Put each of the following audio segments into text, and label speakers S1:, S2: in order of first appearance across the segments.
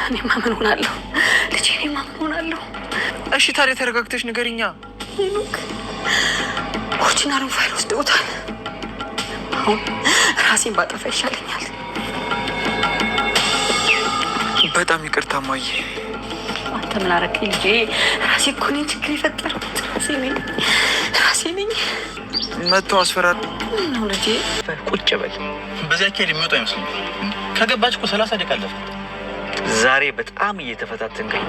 S1: እኔማ ምን ሆናለሁ ልጄ? እኔማ ምን ሆናለሁ?
S2: እሺ ታዲያ ተረጋግተሽ ንገሪኛ።
S1: ሄኖክ ኦሪጂናሉን ፋይል ወስደውታል። አሁን ራሴን ባጠፋ ይሻለኛል።
S2: በጣም ይቅርታ እማዬ።
S1: አንተ ምን አደረግኝ ልጄ? ራሴ እኮ ነኝ ችግር የፈጠርኩት። ራሴ ነኝ።
S2: መጥተው አስፈራሪ
S1: ነው ልጄ።
S3: ቁጭ በል። በዚያ አካሄድ የሚወጣ አይመስለኝም። ከገባች እኮ 30 ደቂቃ አለፈ። ዛሬ በጣም እየተፈታተንከኝ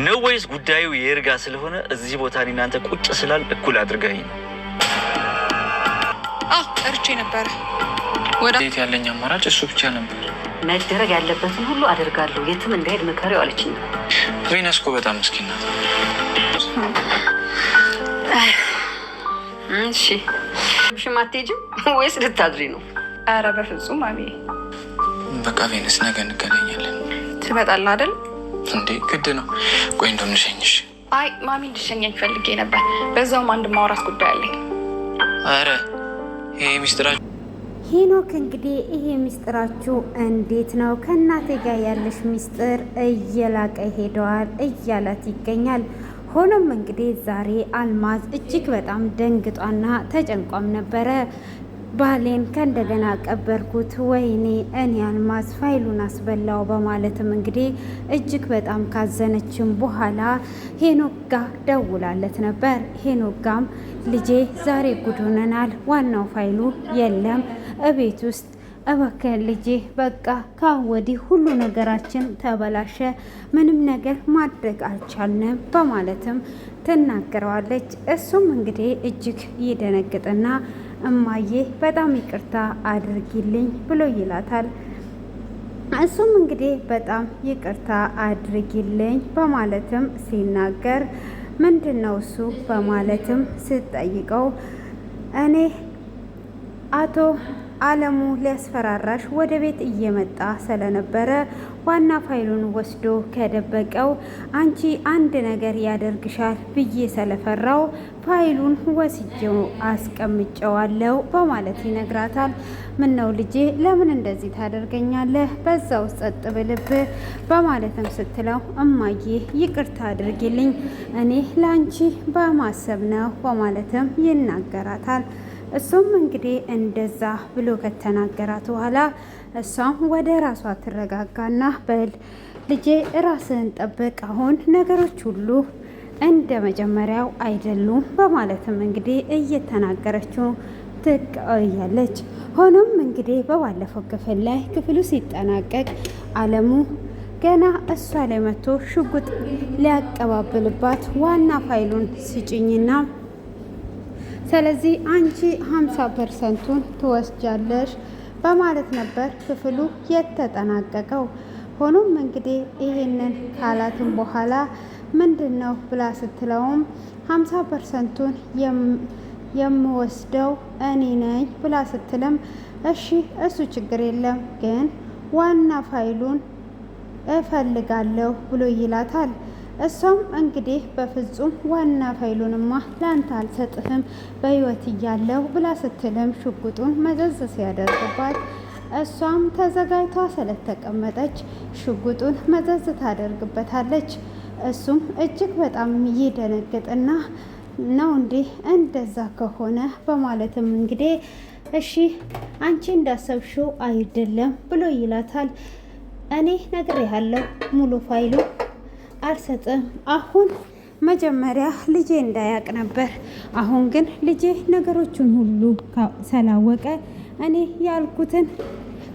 S3: ነው ወይስ ጉዳዩ የእርጋ ስለሆነ እዚህ ቦታ እኔ እናንተ ቁጭ ስላል እኩል አድርገኸኝ ነው?
S4: እርቼ ነበረ።
S2: ወዴት ያለኝ አማራጭ እሱ ብቻ ነበር።
S1: መደረግ ያለበትን ሁሉ አደርጋለሁ። የትም እንዳይሄድ ምከሪው አለችኝ።
S2: ቬነስ እኮ በጣም ምስኪን ናት።
S1: እሺ ሽማ አትሄጂም ወይስ ልታድሪ ነው?
S4: ኧረ በፍጹም ማሚ።
S2: በቃ ቬነስ ነገ እንገናኛለን።
S4: ትመጣለህ አይደል?
S2: እንዴ ግድ ነው። ቆይ እንደውም ልሸኝሽ።
S4: አይ ማሚ እንድሸኘኝ ፈልጌ ነበር። በዛውም አንድ ማውራት ጉዳይ አለኝ።
S2: አረ ይሄ ሚስጥራችሁ
S5: ሄኖክ እንግዲህ ይሄ ሚስጥራችሁ እንዴት ነው? ከእናቴ ጋር ያለሽ ሚስጥር እየላቀ ሄደዋል እያላት ይገኛል። ሆኖም እንግዲህ ዛሬ አልማዝ እጅግ በጣም ደንግጧና ተጨንቋም ነበረ። ባሌን ከእንደገና ቀበርኩት፣ ወይኔ እኔ አልማዝ ፋይሉን አስበላው በማለትም እንግዲህ እጅግ በጣም ካዘነችም በኋላ ሄኖክ ጋ ደውላለት ነበር። ሄኖክ ጋም ልጄ ዛሬ ጉድ ሆነናል፣ ዋናው ፋይሉ የለም እቤት ውስጥ እባክህ ልጄ በቃ ካሁን ወዲህ ሁሉ ነገራችን ተበላሸ፣ ምንም ነገር ማድረግ አልቻልንም በማለትም ትናገረዋለች። እሱም እንግዲህ እጅግ ይደነግጥና እማዬ በጣም ይቅርታ አድርጊልኝ ብሎ ይላታል። እሱም እንግዲህ በጣም ይቅርታ አድርጊልኝ በማለትም ሲናገር ምንድን ነው እሱ በማለትም ስትጠይቀው እኔ አቶ አለሙ ሊያስፈራራሽ ወደ ቤት እየመጣ ስለነበረ ዋና ፋይሉን ወስዶ ከደበቀው አንቺ አንድ ነገር ያደርግሻል ብዬ ስለፈራው ፋይሉን ወስጄው አስቀምጨዋለሁ በማለት ይነግራታል። ምን ነው ልጄ ለምን እንደዚህ ታደርገኛለህ? በዛው ጸጥ ብልብህ በማለትም ስትለው እማዬ ይቅርታ አድርጊልኝ እኔ ለአንቺ በማሰብ ነው በማለትም ይናገራታል። እሱም እንግዲህ እንደዛ ብሎ ከተናገራት በኋላ እሷም ወደ ራሷ ትረጋጋና በል ልጄ ራስህን ጠብቅ፣ አሁን ነገሮች ሁሉ እንደ መጀመሪያው አይደሉም በማለትም እንግዲህ እየተናገረችው ትቆያለች። ሆኖም እንግዲህ በባለፈው ክፍል ላይ ክፍሉ ሲጠናቀቅ አለሙ ገና እሷ ላይ መጥቶ ሽጉጥ ሊያቀባብልባት ዋና ፋይሉን ስጭኝና ስለዚህ አንቺ 50%ቱን ትወስጃለሽ በማለት ነበር ክፍሉ የተጠናቀቀው። ሆኖም እንግዲህ ይሄንን ካላትም በኋላ ምንድን ነው ብላ ስትለውም 50%ቱን የምወስደው እኔ ነኝ ብላ ስትልም እሺ እሱ ችግር የለም ግን ዋና ፋይሉን እፈልጋለሁ ብሎ ይላታል። እሷም እንግዲህ በፍጹም ዋና ፋይሉንማ ላንተ አልሰጥህም በህይወት እያለሁ ብላ ስትልም ሽጉጡን መዘዝ ሲያደርግባት እሷም ተዘጋጅቷ ስለተቀመጠች ሽጉጡን መዘዝ ታደርግበታለች። እሱም እጅግ በጣም ይደነግጥና ነው እንዴ እንደዛ ከሆነ በማለትም እንግዲህ እሺ አንቺ እንዳሰብሽው አይደለም ብሎ ይላታል። እኔ ነግሬሃለሁ ሙሉ ፋይሉ አልሰጥም። አሁን መጀመሪያ ልጄ እንዳያቅ ነበር። አሁን ግን ልጄ ነገሮችን ሁሉ ስላወቀ እኔ ያልኩትን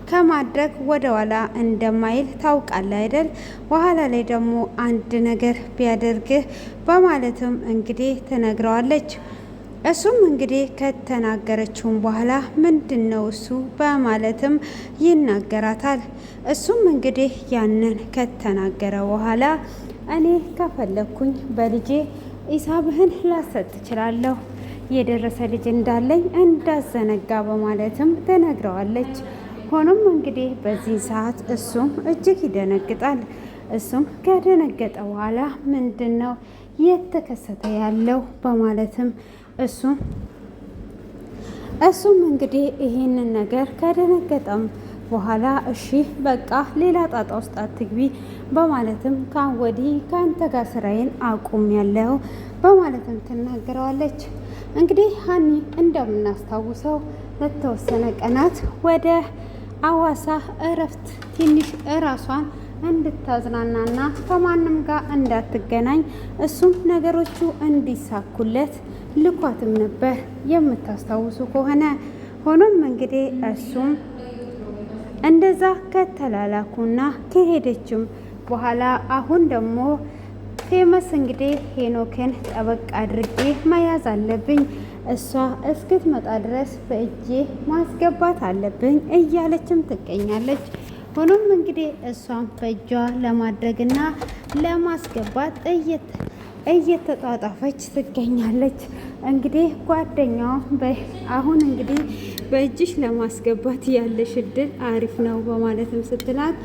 S5: ከማድረግ ወደ ኋላ እንደማይል ታውቃለህ አይደል? በኋላ ላይ ደግሞ አንድ ነገር ቢያደርግህ በማለትም እንግዲህ ትነግረዋለች። እሱም እንግዲህ ከተናገረችውም በኋላ ምንድን ነው እሱ በማለትም ይናገራታል። እሱም እንግዲህ ያንን ከተናገረ በኋላ እኔ ከፈለኩኝ በልጄ ሂሳብህን ላሰጥ እችላለሁ፣ የደረሰ ልጅ እንዳለኝ እንዳዘነጋ በማለትም ትነግረዋለች። ሆኖም እንግዲህ በዚህ ሰዓት እሱም እጅግ ይደነግጣል። እሱም ከደነገጠ በኋላ ምንድን ነው የተከሰተ ያለው በማለትም እሱም እንግዲህ ይህንን ነገር ከደነገጠም በኋላ እሺ በቃ ሌላ ጣጣ ውስጥ አትግቢ በማለትም ካሁን ወዲህ ከአንተ ጋር ስራዬን አቁሜያለሁ በማለትም ትናገረዋለች። እንግዲህ ሀኒ እንደምናስታውሰው ለተወሰነ ቀናት ወደ አዋሳ እረፍት ትንሽ እራሷን እንድታዝናናና ከማንም ጋር እንዳትገናኝ እሱም ነገሮቹ እንዲሳኩለት ልኳትም ነበር የምታስታውሱ ከሆነ። ሆኖም እንግዲህ እሱም እንደዛ ከተላላኩና ከሄደችም በኋላ አሁን ደግሞ ፌመስ እንግዲህ ሄኖክን ጠበቅ አድርጌ መያዝ አለብኝ፣ እሷ እስክትመጣ ድረስ በእጄ ማስገባት አለብኝ እያለችም ትገኛለች። ሆኖም እንግዲህ እሷም በእጇ ለማድረግና ለማስገባት እየተጣጣፈች ትገኛለች። እንግዲህ ጓደኛዋ አሁን እንግዲህ በእጅሽ ለማስገባት ያለሽ እድል አሪፍ ነው በማለትም ስትላት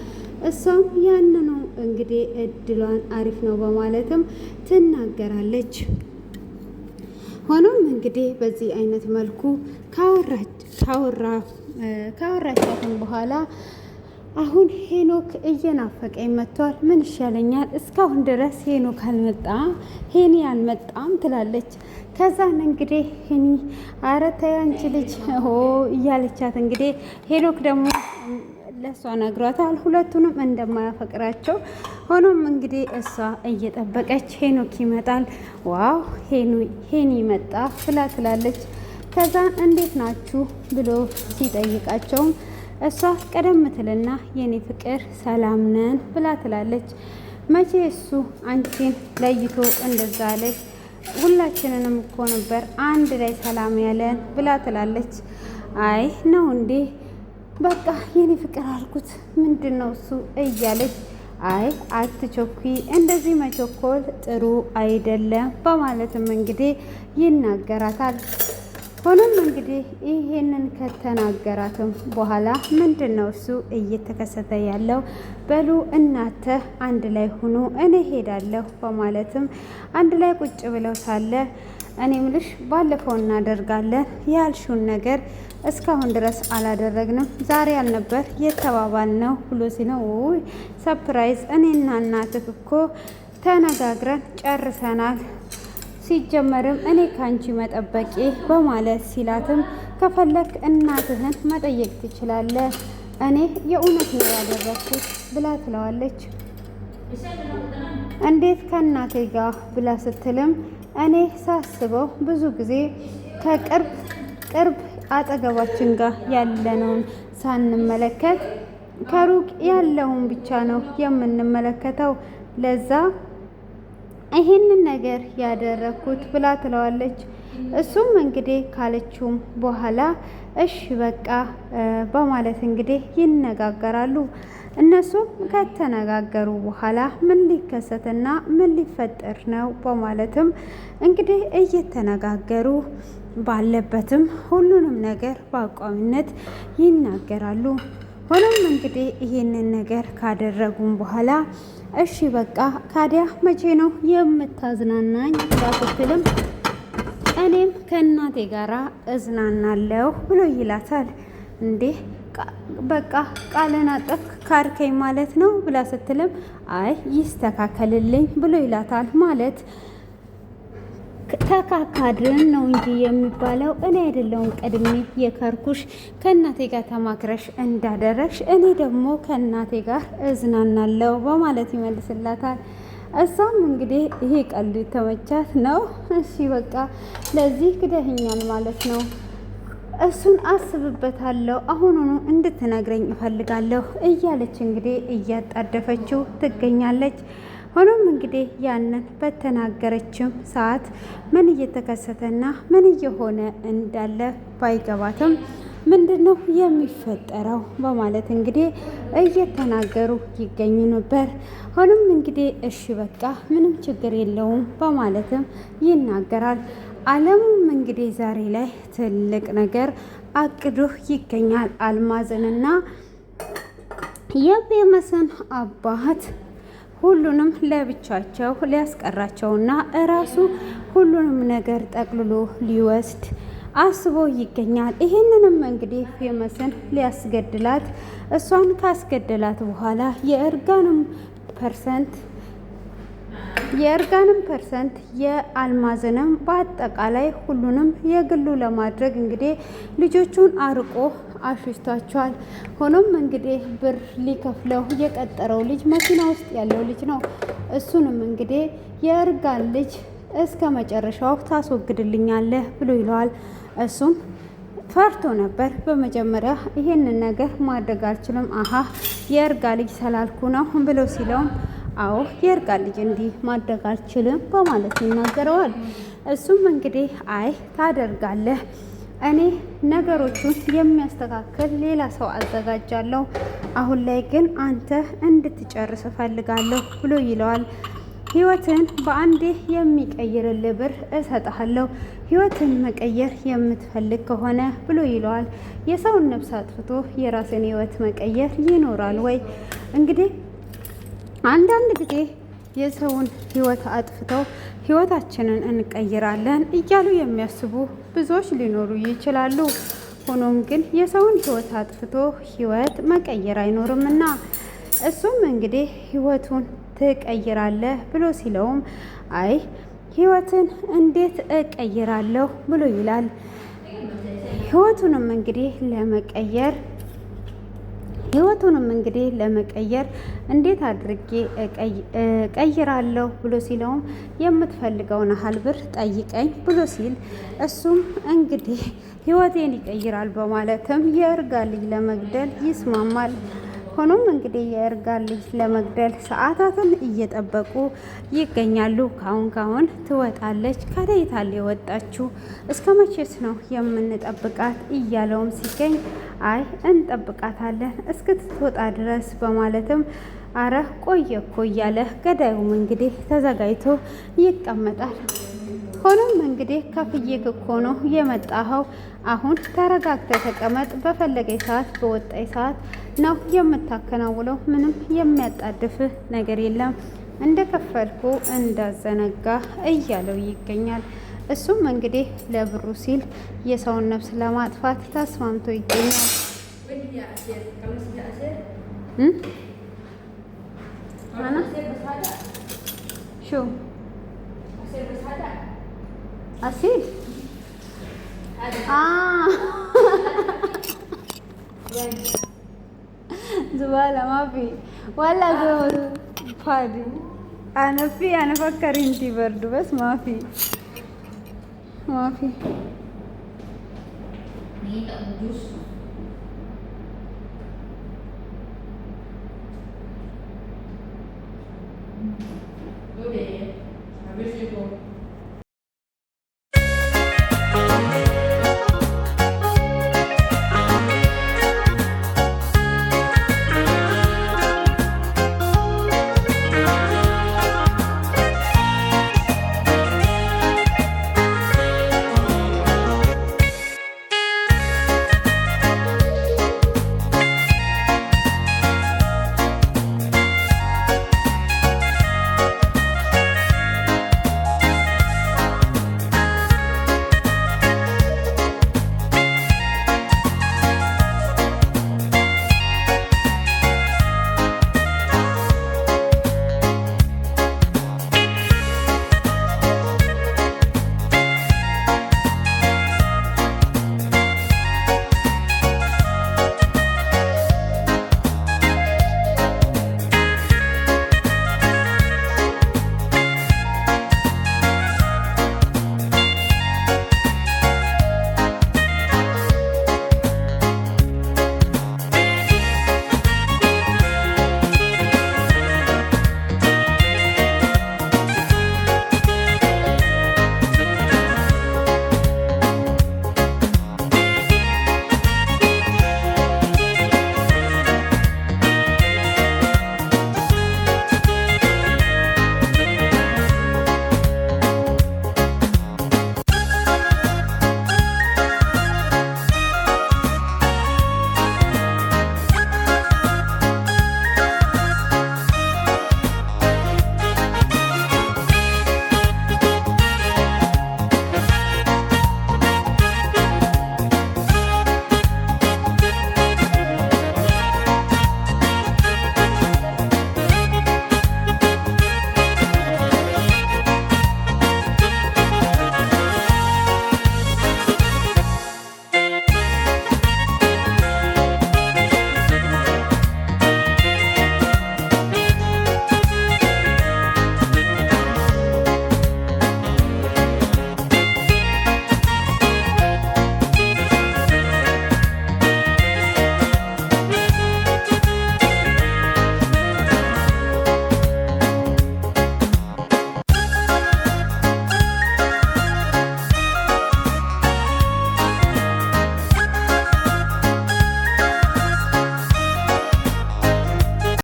S5: እሷም ያንኑ እንግዲህ እድሏን አሪፍ ነው በማለትም ትናገራለች። ሆኖም እንግዲህ በዚህ አይነት መልኩ ካወራቻትም በኋላ አሁን ሄኖክ እየናፈቀኝ መጥቷል፣ ምን ይሻለኛል? እስካሁን ድረስ ሄኖክ አልመጣም፣ ሄኒ አልመጣም ትላለች። ከዛን እንግዲህ ሄኒ ኧረ ተይ አንቺ ልጅ እያለቻት እንግዲህ ሄኖክ ደግሞ ለእሷ ነግሯታል ሁለቱንም እንደማያፈቅራቸው። ሆኖም እንግዲህ እሷ እየጠበቀች ሄኖክ ይመጣል፣ ዋው ሄኒ መጣ ብላ ትላለች። ከዛን እንዴት ናችሁ ብሎ ሲጠይቃቸውም እሷ ቀደም ትልና የኔ ፍቅር ሰላም ነን ብላ ትላለች። መቼ እሱ አንቺን ለይቶ እንደዛ አለሽ? ሁላችንንም እኮ ነበር አንድ ላይ ሰላም ያለን ብላ ትላለች። አይ ነው እንዴ? በቃ የኔ ፍቅር አልኩት፣ ምንድን ነው እሱ እያለች አይ አትቸኩ፣ እንደዚህ መቸኮል ጥሩ አይደለም በማለትም እንግዲህ ይናገራታል። ሆኖም እንግዲህ ይሄንን ከተናገራትም በኋላ ምንድን ነው እሱ እየተከሰተ ያለው? በሉ እናተ አንድ ላይ ሁኑ፣ እኔ ሄዳለሁ በማለትም አንድ ላይ ቁጭ ብለው ሳለ እኔ ምልሽ ባለፈው እናደርጋለን ያልሽውን ነገር እስካሁን ድረስ አላደረግንም፣ ዛሬ ያልነበር የተባባል ነው ብሎ ሲለው ውይ ሰፕራይዝ፣ እኔና እናትህ እኮ ተነጋግረን ጨርሰናል፣ ሲጀመርም እኔ ካንቺ መጠበቄ በማለት ሲላትም ከፈለክ እናትህን መጠየቅ ትችላለህ፣ እኔ የእውነት ነው ያደረግኩት ብላ ትለዋለች። እንዴት ከእናቴ ጋር ብላ ስትልም እኔ ሳስበው ብዙ ጊዜ ከቅርብ አጠገባችን ጋር ያለነውን ሳንመለከት ከሩቅ ያለውን ብቻ ነው የምንመለከተው፣ ለዛ ይሄንን ነገር ያደረኩት ብላ ትለዋለች። እሱም እንግዲህ ካለችውም በኋላ እሺ በቃ በማለት እንግዲህ ይነጋገራሉ። እነሱም ከተነጋገሩ በኋላ ምን ሊከሰትና ምን ሊፈጠር ነው በማለትም እንግዲህ እየተነጋገሩ ባለበትም ሁሉንም ነገር በአቋሚነት ይናገራሉ። ሆኖም እንግዲህ ይህንን ነገር ካደረጉም በኋላ እሺ በቃ ካዲያ መቼ ነው የምታዝናናኝ ስትልም እኔም ከእናቴ ጋር እዝናናለሁ ብሎ ይላታል። እንዴ በቃ ቃልን አጠፍ ካርከኝ ማለት ነው ብላ ስትልም አይ ይስተካከልልኝ ብሎ ይላታል። ማለት ተካካድን ነው እንጂ የሚባለው እኔ አይደለሁም ቀድሜ የካርኩሽ፣ ከእናቴ ጋር ተማክረሽ እንዳደረግሽ እኔ ደግሞ ከእናቴ ጋር እዝናናለሁ በማለት ይመልስላታል። እሷም እንግዲህ ይሄ ቀልድ ተመቻት ነው። እሺ በቃ ለዚህ ክደህኛል ማለት ነው፣ እሱን አስብበታለሁ፣ አሁኑኑ እንድትነግረኝ እፈልጋለሁ እያለች እንግዲህ እያጣደፈችው ትገኛለች። ሆኖም እንግዲህ ያንን በተናገረችም ሰዓት ምን እየተከሰተና ምን እየሆነ እንዳለ ባይገባትም ምንድነው የሚፈጠረው በማለት እንግዲህ እየተናገሩ ይገኙ ነበር። ሆኖም እንግዲህ እሺ በቃ ምንም ችግር የለውም በማለትም ይናገራል። አለሙም እንግዲህ ዛሬ ላይ ትልቅ ነገር አቅዶ ይገኛል። አልማዝንና የፌመስን አባት ሁሉንም ለብቻቸው ሊያስቀራቸውና እራሱ ሁሉንም ነገር ጠቅልሎ ሊወስድ አስቦ ይገኛል። ይህንንም እንግዲህ ፌመስን ሊያስገድላት እሷን ካስገደላት በኋላ የእርጋንም ፐርሰንት የአልማዝንም በአጠቃላይ ሁሉንም የግሉ ለማድረግ እንግዲህ ልጆቹን አርቆ አሽሽቷቸዋል። ሆኖም እንግዲህ ብር ሊከፍለው የቀጠረው ልጅ መኪና ውስጥ ያለው ልጅ ነው። እሱንም እንግዲህ የእርጋን ልጅ እስከ መጨረሻው ታስወግድልኛለህ ብሎ ይለዋል። እሱም ፈርቶ ነበር። በመጀመሪያ ይሄንን ነገር ማድረግ አልችልም፣ አሀ የእርጋ ልጅ ስላልኩ ነው ብሎ ሲለውም አዎ የእርጋ ልጅ እንዲህ ማድረግ አልችልም በማለት ይናገረዋል። እሱም እንግዲህ አይ ታደርጋለህ፣ እኔ ነገሮቹን የሚያስተካክል ሌላ ሰው አዘጋጃለሁ፣ አሁን ላይ ግን አንተ እንድትጨርስ እፈልጋለሁ ብሎ ይለዋል። ህይወትን በአንዴ የሚቀይርልህ ብር እሰጥሃለሁ፣ ህይወትን መቀየር የምትፈልግ ከሆነ ብሎ ይለዋል። የሰውን ነፍስ አጥፍቶ የራስን ህይወት መቀየር ይኖራል ወይ? እንግዲህ አንዳንድ ጊዜ የሰውን ህይወት አጥፍተው ህይወታችንን እንቀይራለን እያሉ የሚያስቡ ብዙዎች ሊኖሩ ይችላሉ። ሆኖም ግን የሰውን ህይወት አጥፍቶ ህይወት መቀየር አይኖርምና እሱም እንግዲህ ህይወቱን ትቀይራለህ ብሎ ሲለውም አይ ህይወትን እንዴት እቀይራለሁ ብሎ ይላል። ህይወቱንም እንግዲህ ለመቀየር እንዴት አድርጌ እቀይራለሁ ብሎ ሲለውም የምትፈልገውን ያህል ብር ጠይቀኝ ብሎ ሲል እሱም እንግዲህ ህይወቴን ይቀይራል በማለትም የእርጋ ልጅ ለመግደል ይስማማል። ሆኖም እንግዲህ የእርጋ ልጅ ለመግደል ሰዓታትን እየጠበቁ ይገኛሉ። ካሁን ትወጣለች፣ ከደይታል የወጣችው እስከ መቼስ ነው የምንጠብቃት እያለውም ሲገኝ አይ እንጠብቃታለን እስክትወጣ ድረስ በማለትም አረ ቆየ እኮ እያለ ገዳዩም እንግዲህ ተዘጋጅቶ ይቀመጣል። ሆኖም እንግዲህ ከፍዬ እኮ ነው የመጣኸው፣ አሁን ተረጋግተህ ተቀመጥ፣ በፈለገኝ ሰዓት በወጣኝ ሰዓት ነው የምታከናውለው፣ ምንም የሚያጣድፍህ ነገር የለም፣ እንደ ከፈልኩ እንዳዘነጋ እያለው ይገኛል። እሱም እንግዲህ ለብሩ ሲል የሰውን ነፍስ ለማጥፋት ተስማምቶ ይገኛል። أسيل زبالة ما في ولا زول فاضي. أنا فكر انتي برضو بس ما في